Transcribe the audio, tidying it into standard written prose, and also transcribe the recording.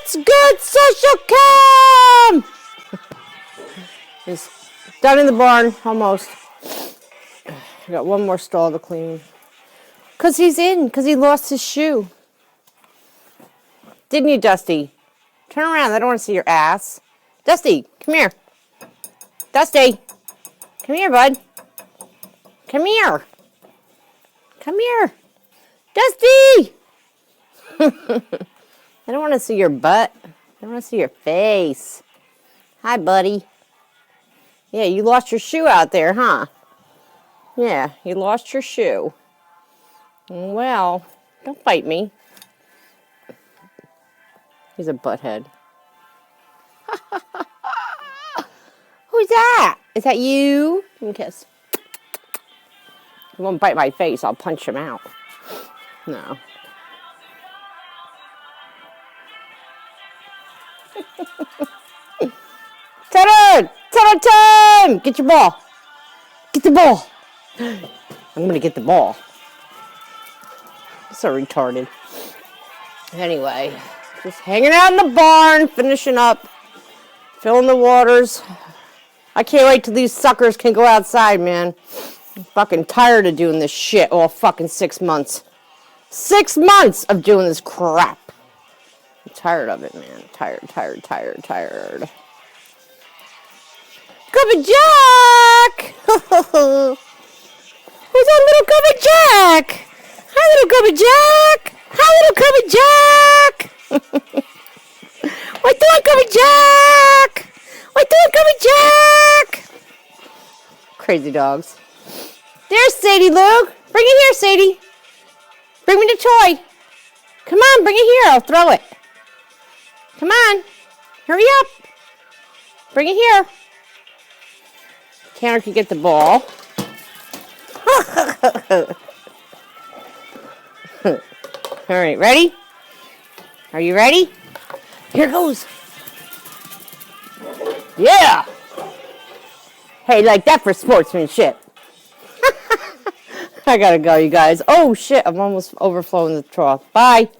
Let's get social cam! He's done in the barn, almost. I got one more stall to clean. Because he lost his shoe. Didn't you, Dusty? Turn around, I don't want to see your ass. Dusty, come here. Dusty, come here, bud. Come here. Come here. Dusty! I don't want to see your butt. I want to see your face. Hi, buddy. Yeah, you lost your shoe out there, huh? Yeah, you lost your shoe. Well, don't bite me. He's a butthead. Who's that? Is that you? Give me a kiss. He won't bite my face. I'll punch him out. No. Tanner! Tanner time! Get your ball. Get the ball. I'm going to get the ball. So retarded. Anyway, just hanging out in the barn, finishing up, filling the waters. I can't wait till these suckers can go outside, man. I'm fucking tired of doing this shit all fucking 6 months. 6 months of doing this crap. I'm tired of it, man. Tired. Gubby Jack! Who's that little Gubby Jack? Hi, little Gubby Jack! Hi, little Gubby Jack! What doing, Gubby Jack? What doing, Gubby Jack? Crazy dogs. There's Sadie Lou. Bring it here, Sadie. Bring me the toy. Come on, bring it here. I'll throw it. Come on. Hurry up. Bring it here. Tanner can get the ball. All right, ready? Are you ready? Here goes. Yeah. Hey, like that for sportsmanship. I gotta go, you guys. Oh, shit. I'm almost overflowing the trough. Bye.